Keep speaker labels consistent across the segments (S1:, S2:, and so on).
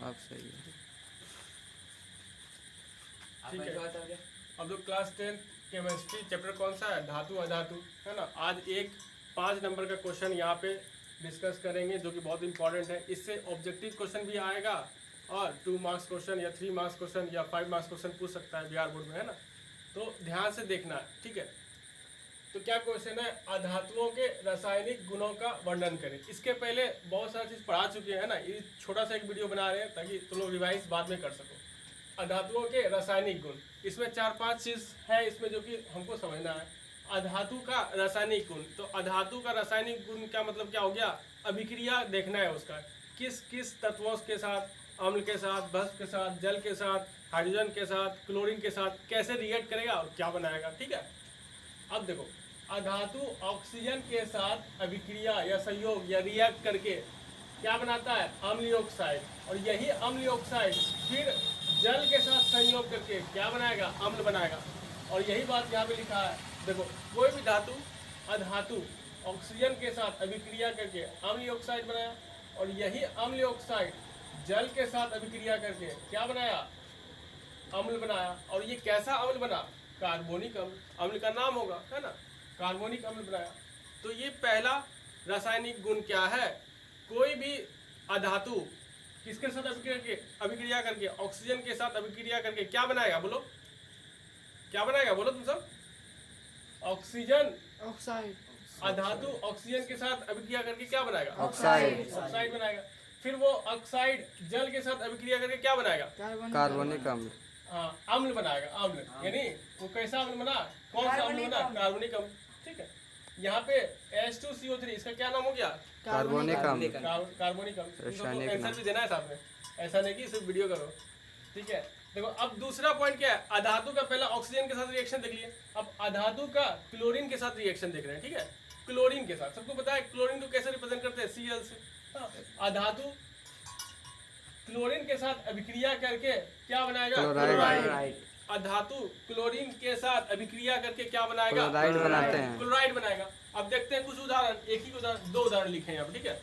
S1: अब सही है।
S2: ठीक है, अब जो क्लास 10 केमिस्ट्री चैप्टर कौन सा है, धातु अधातु, है ना। आज एक 5 नंबर का क्वेश्चन यहाँ पे डिस्कस करेंगे जो कि बहुत इंपॉर्टेंट है। इससे ऑब्जेक्टिव क्वेश्चन भी आएगा और 2 मार्क्स क्वेश्चन या 3 मार्क्स क्वेश्चन या 5 मार्क्स क्वेश्चन पूछ सकता है बिहार बोर्ड में, है ना। तो ध्यान से देखना है, ठीक है। तो क्या क्वेश्चन है, अधातुओं के रासायनिक गुणों का वर्णन करें। इसके पहले बहुत सारी चीज़ पढ़ा चुके हैं ना, ये छोटा सा एक वीडियो बना रहे हैं ताकि तुम लोग रिवाइज बाद में कर सको। अधातुओं के रासायनिक गुण, इसमें 4-5 चीज़ है इसमें जो कि हमको समझना है। अधातु का रासायनिक गुण, तो अधातु का रासायनिक गुण का मतलब क्या हो गया, अभिक्रिया देखना है उसका, किस किस तत्वों के साथ, अम्ल के साथ, भस्म के साथ, जल के साथ, हाइड्रोजन के साथ, क्लोरीन के साथ कैसे रिएक्ट करेगा और क्या बनाएगा, ठीक है। अब देखो, अधातु ऑक्सीजन के साथ अभिक्रिया या संयोग या रिएक्ट करके क्या बनाता है, अम्लीय ऑक्साइड, और यही अम्लीय ऑक्साइड फिर जल के साथ संयोग करके क्या बनाएगा, अम्ल बनाएगा। और यही बात यहाँ पे लिखा है, देखो कोई भी धातु अधातु ऑक्सीजन के साथ अभिक्रिया करके अम्लीय ऑक्साइड बनाया, और यही अम्लीय ऑक्साइड जल के साथ अभिक्रिया करके क्या बनाया, अम्ल बनाया। और ये कैसा अम्ल बना, कार्बोनिक अम्ल, अम्ल का नाम होगा, है ना, कार्बोनिक अम्ल बनाया। तो ये पहला रासायनिक गुण क्या है, कोई भी अधातु किसके साथ अभिक्रिया करके ऑक्सीजन के साथ अभिक्रिया करके क्या बनाएगा, बोलो क्या बनाएगा, बोलो तुम सब, ऑक्सीजन
S3: ऑक्साइड,
S2: अधातु ऑक्सीजन के साथ अभिक्रिया करके क्या बनाएगा,
S1: ऑक्साइड,
S2: ऑक्साइड बनाएगा। फिर वो ऑक्साइड जल के साथ अभिक्रिया करके क्या बनाएगा,
S1: कार्बनिक अम्ल,
S2: हाँ अम्ल बनाएगा, अम्ल, यानी वो कैसा अम्ल बना, कौन सा अम्ल बना, कार्बनिक अम्ल, ठीक है। यहाँ पे H2CO3 इसका क्या नाम हो गया,
S1: कार्बनिक अम्ल,
S2: कार्बनिक अम्ल।
S1: रासायनिक
S2: आंसर
S1: नाम।
S2: भी देना है साथ में, ऐसा नहीं कि सिर्फ वीडियो करो, ठीक है। देखो अब दूसरा पॉइंट क्या है, अधातु का पहला ऑक्सीजन के साथ रिएक्शन देख लिए, अब अधातु का क्लोरीन के साथ रिएक्शन देख रहे हैं, ठीक है। क्लोरीन के साथ सबको पता है क्लोरीन को कैसे रिप्रेजेंट करते हैं, Cl से। हाँ, अधातु क्लोरीन के साथ अभिक्रिया करके क्या बनाएगा,
S1: क्लोराइड,
S2: अधातु क्लोरीन के साथ अभिक्रिया करके क्या बनाएगा,
S1: क्लोराइड बनाते हैं।
S2: क्लोराइड बनाएगा। अब देखते हैं कुछ उदाहरण, एक ही उदाहरण, 2 उदाहरण लिखे हैं अब, ठीक है।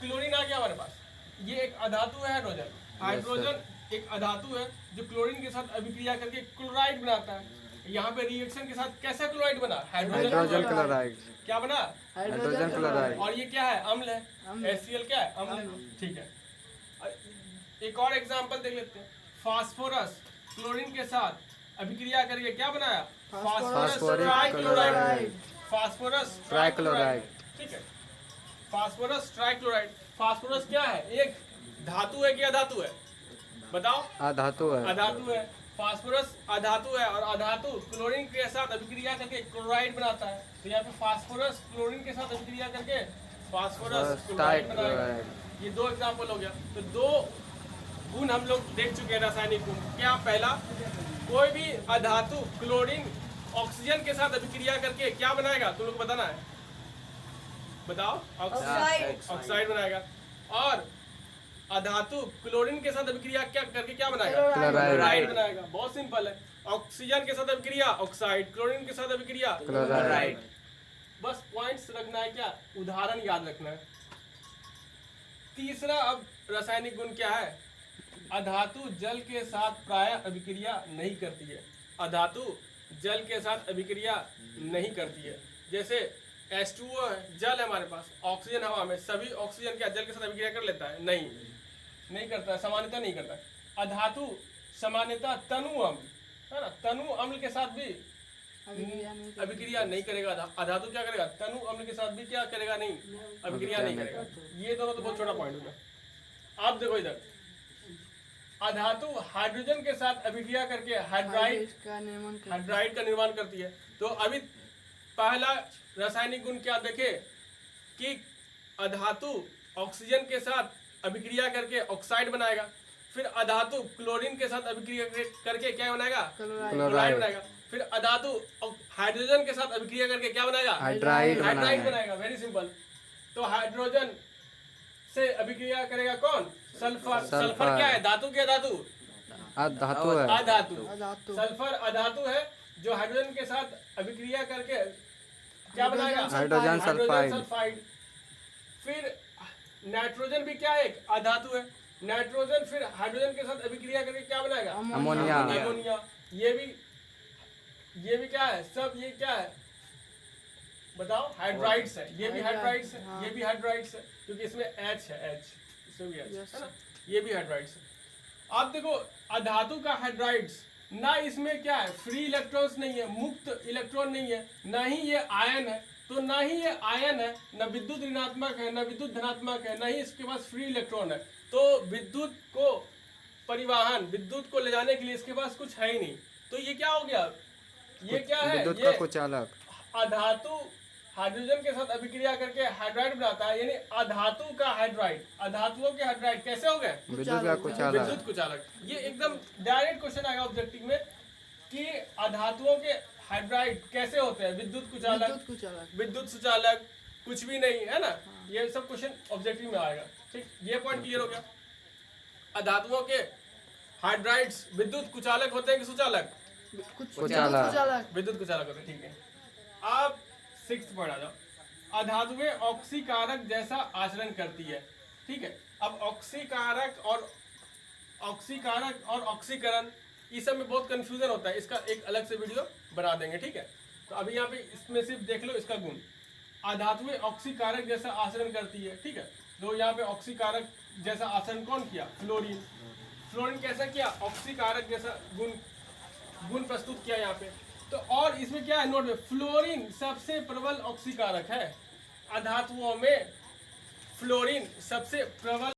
S2: क्लोरीन आ गया हमारे पास, ये एक अधातु है, हाइड्रोजन, हाइड्रोजन एक अधातु है जो क्लोरीन के साथ अभिक्रिया करके क्लोराइड बनाता है। यहाँ पे रिएक्शन के साथ कैसा क्लोराइड बना,
S1: हाइड्रोजन क्लोराइड,
S2: क्या बना,
S1: हाइड्रोजन क्लोराइड,
S2: और ये क्या है, अम्ल है, HCl क्या है, अम्ल है, ठीक है। एक और एग्जांपल देख लेते हैं, फास्फोरस क्लोरीन के साथ अभिक्रिया करके क्या बनाया, फास्फोरस ट्राइक्लोराइड, फास्फोरस
S1: ट्राइक्लोराइड,
S2: ठीक है। फास्फोरस ट्राइक्लोराइड, फास्फोरस क्या है, एक धातु है कि अधातु है, बताओ,
S1: अधातु है,
S2: अधातु है। फास्फोरस अधातु है और अधातु क्लोरीन के साथ अभिक्रिया करके क्लोराइड बनाता है। तो यहाँ पे फास्फोरस क्लोरीन के साथ अभिक्रिया करके फास्फोरस क्लोराइड बनाएगा। ये 2 एग्जांपल हो गया। तो 2 गुण हम लोग देख चुके हैं रासायनिक गुण। क्या, पहला, कोई भी अधातु क्लोरीन ऑक्सीजन के साथ अभिक्रिया करके क्या बनाएगा, तुम लोग बताना है, बताओ, ऑक्साइड बनाएगा। और अधातु क्लोरीन के साथ अभिक्रिया क्या करके क्या बनाएगा, क्लोराइड बनाएगा। बहुत सिंपल है, ऑक्सीजन के साथ अभिक्रिया ऑक्साइड, क्लोरीन के साथ अभिक्रिया क्लोराइड। बस पॉइंट्स रखना है, क्या उदाहरण याद रखना है। तीसरा अब रासायनिक गुण क्या है, अधातु जल के साथ प्राय अभिक्रिया नहीं करती है, अधातु जल के साथ अभिक्रिया नहीं करती है। जैसे H2O है, जल है हमारे पास, ऑक्सीजन हवा में, सभी ऑक्सीजन क्या जल के साथ अभिक्रिया कर लेता है, नहीं करता है, सामान्यतः नहीं करता है। अधातु सामान्यतः तनु अम्ल, है ना, तनु अम्ल के साथ भी अभिक्रिया नहीं करेगा। अधातु क्या करेगा, तनु अम्ल के साथ भी क्या करेगा, नहीं अभिक्रिया नहीं करेगा। ये दोनों तो बहुत छोटा पॉइंट हो गया। आप देखो इधर, अधातु हाइड्रोजन के साथ अभिक्रिया करके हाइड्राइड का निर्माण करती है। तो अभी पहला रासायनिक गुण क्या देखे कि अधातु ऑक्सीजन के साथ अभिक्रिया करके ऑक्साइड बनाएगा, फिर अधातु क्लोरीन के साथ अभिक्रिया करके क्या बनाएगा, क्लोराइड बनाएगा, फिर अधातु हाइड्रोजन के साथ अभिक्रिया करके क्या बनाएगा,
S1: हाइड्राइड
S2: बनाएगा। Very simple. तो हाइड्रोजन से अभिक्रिया करेगा कौन, सल्फर। सल्फर क्या है, धातु क्या, धातु
S1: अधातु है,
S2: अधातु। सल्फर अधातु है जो हाइड्रोजन के साथ अभिक्रिया करके क्या बनाएगा,
S1: हाइड्रोजन सल्फाइड।
S2: फिर नाइट्रोजन भी क्या है, एक अधातु है, नाइट्रोजन फिर हाइड्रोजन के साथ अभिक्रिया करके क्या बनाएगा?
S1: अमोनिया।
S2: अमोनिया। ये भी क्या है? सब ये क्या है बताओ? हाइड्राइड्स है। ये भी हाइड्राइड्स है, ये भी हाइड्राइड्स है, क्योंकि इसमें H है, H इसमें भी H है ना, ये भी हाइड्राइड्स है। आप देखो अधातु का हाइड्राइड्स, ना इसमें क्या है? फ्री इलेक्ट्रॉन्स नहीं है, मुक्त इलेक्ट्रॉन नहीं है, ना ही ये आयन है, तो ना ही ये आयन है, ना विद्युत ऋणात्मक है, ना विद्युत धनात्मक है, ना ही इसके पास फ्री इलेक्ट्रॉन है। तो विद्युत को परिवहन, विद्युत को ले जाने के लिए इसके पास कुछ है ही नहीं। तो ये क्या हो गया? ये क्या है?
S1: विद्युत
S2: ये
S1: का कुचालक।
S2: अधातु हाइड्रोजन के साथ अभिक्रिया करके हाइड्राइड बनाता है, यानी अधातु का हाइड्राइड। अधातुओं के हाइड्राइड कैसे हो गए?
S1: विद्युत का कुचालक।
S2: विद्युत कुचालक। ये एकदम डायरेक्ट क्वेश्चन आएगा ऑब्जेक्टिव में कि अधातुओं के हाइड्राइड कैसे होते हैं? विद्युत कुचालक, विद्युत सुचालक, कुछ भी नहीं है ना। ये सब क्वेश्चन ऑब्जेक्टिव में आएगा। ठीक, ये पॉइंट क्लियर हो गया। अधातुओं के हाइड्राइड्स विद्युत कुचालक होते हैं कि सुचालक?
S1: कुचालक।
S2: विद्युत कुचालक होते हैं। ठीक है, आप 6th पॉइंट आ जाओ। अधातुएं ऑक्सीकारक जैसा आचरण करती है। ठीक है, अब ऑक्सीकारक और ऑक्सीकरण इस सब में बहुत कंफ्यूजन होता है, इसका एक अलग से वीडियो बना देंगे। ठीक है, तो अभी यहाँ पे इसमें सिर्फ देख लो इसका गुण। अधातुएं ऑक्सीकारक जैसा आचरण करती है। ठीक है, तो यहाँ पे ऑक्सीकारक जैसा आचरण कौन किया? फ्लोरीन। फ्लोरीन कैसा किया? ऑक्सीकारक जैसा गुण प्रस्तुत किया यहाँ पे। तो और इसमें क्या है नोट में? फ्लोरीन सबसे प्रबल ऑक्सीकारक है। अधातुओं में फ्लोरीन सबसे प्रबल